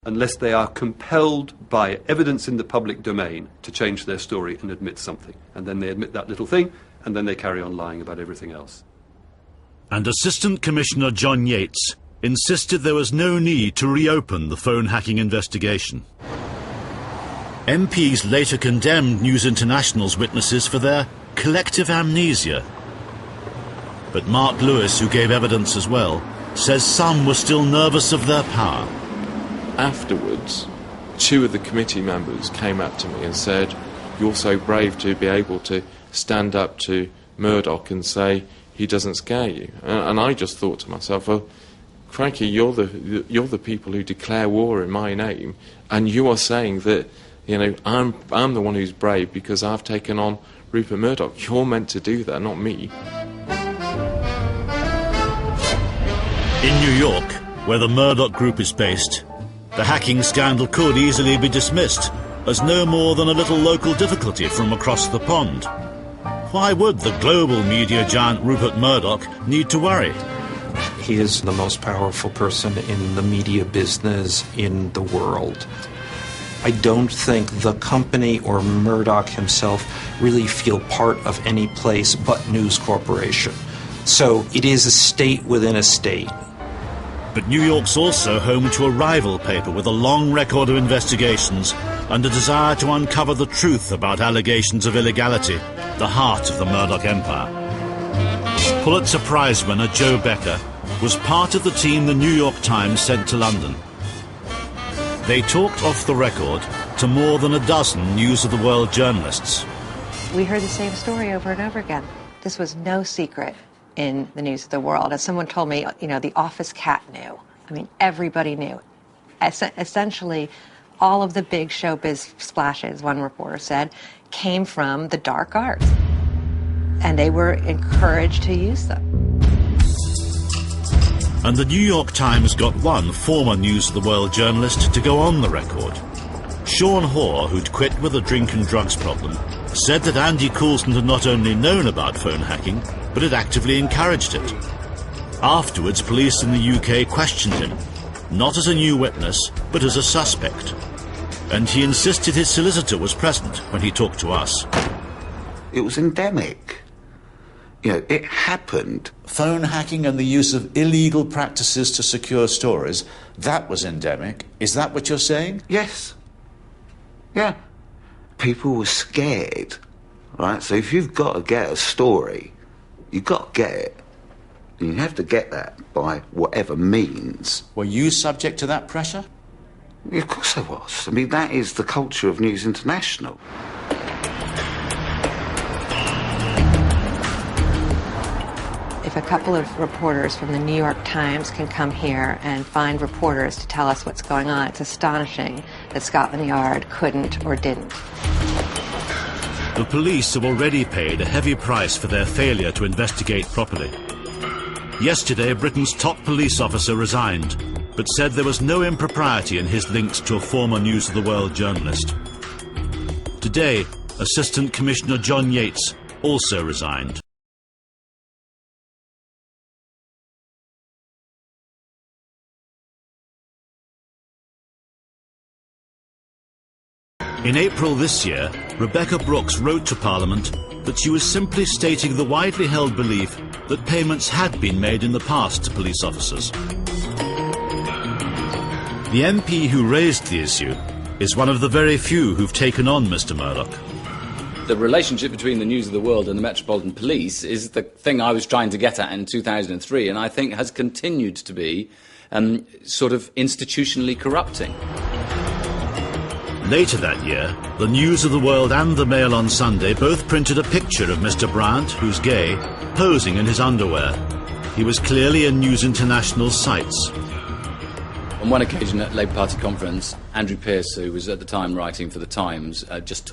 unless they are compelled by evidence in the public domain to change their story and admit something. And then they admit that little thing, and then they carry on lying about everything else. And Assistant Commissioner John Yates insisted there was no need to reopen the phone hacking investigation. MPs later condemned News International's witnesses for their collective amnesia. But Mark Lewis, who gave evidence as well, says some were still nervous of their power. Afterwards, two of the committee members came up to me and said, "You're so brave to be able to stand up to Murdoch and say he doesn't scare you." And I just thought to myself, well, crikey, you're the people who declare war in my name, and you are saying that, you know, I'm the one who's brave because I've taken on Rupert Murdoch. You're meant to do that, not me. In New York, where the Murdoch Group is based, the hacking scandal could easily be dismissed as no more than a little local difficulty from across the pond. Why would the global media giant Rupert Murdoch need to worry? He is the most powerful person in the media business in the world. I don't think the company or Murdoch himself really feel part of any place but News Corporation. So it is a state within a state. But New York's also home to a rival paper with a long record of investigations and a desire to uncover the truth about allegations of illegality, the heart of the Murdoch empire. Pulitzer Prize winner Joe Becker was part of the team the New York Times sent to London. They talked off the record to more than a dozen News of the World journalists. We heard the same story over and over again. This was no secret in the News of the World. As someone told me, you know, the office cat knew. I mean, everybody knew. Essentially, all of the big showbiz splashes, one reporter said, came from the dark arts. And they were encouraged to use them. And the New York Times got one former News of the World journalist to go on the record. Sean Hoare, who'd quit with a drink and drugs problem, said that Andy Coulson had not only known about phone hacking, but had actively encouraged it. Afterwards, police in the UK questioned him, not as a new witness, but as a suspect. And he insisted his solicitor was present when he talked to us. It was endemic. You know, it happened. Phone hacking and the use of illegal practices to secure stories, that was endemic. Is that what you're saying? Yes. Yeah. People were scared, right? So if you've got to get a story, you've got to get it. And you have to get that by whatever means. Were you subject to that pressure? Yeah, of course I was. I mean, that is the culture of News International. If a couple of reporters from the New York Times can come here and find reporters to tell us what's going on, it's astonishing that Scotland Yard couldn't or didn't. The police have already paid a heavy price for their failure to investigate properly. Yesterday, Britain's top police officer resigned, but said there was no impropriety in his links to a former News of the World journalist. Today, Assistant Commissioner John Yates also resigned. In April this year, Rebecca Brooks wrote to Parliament that she was simply stating the widely held belief that payments had been made in the past to police officers. The MP who raised the issue is one of the very few who've taken on Mr. Murdoch. The relationship between the News of the World and the Metropolitan Police is the thing I was trying to get at in 2003, and I think has continued to be sort of institutionally corrupting. Later that year, the News of the World and the Mail on Sunday both printed a picture of Mr. Bryant, who's gay, posing in his underwear. He was clearly in News International's sights. On one occasion at Labour Party conference, Andrew Pearce, who was at the time writing for the Times, just took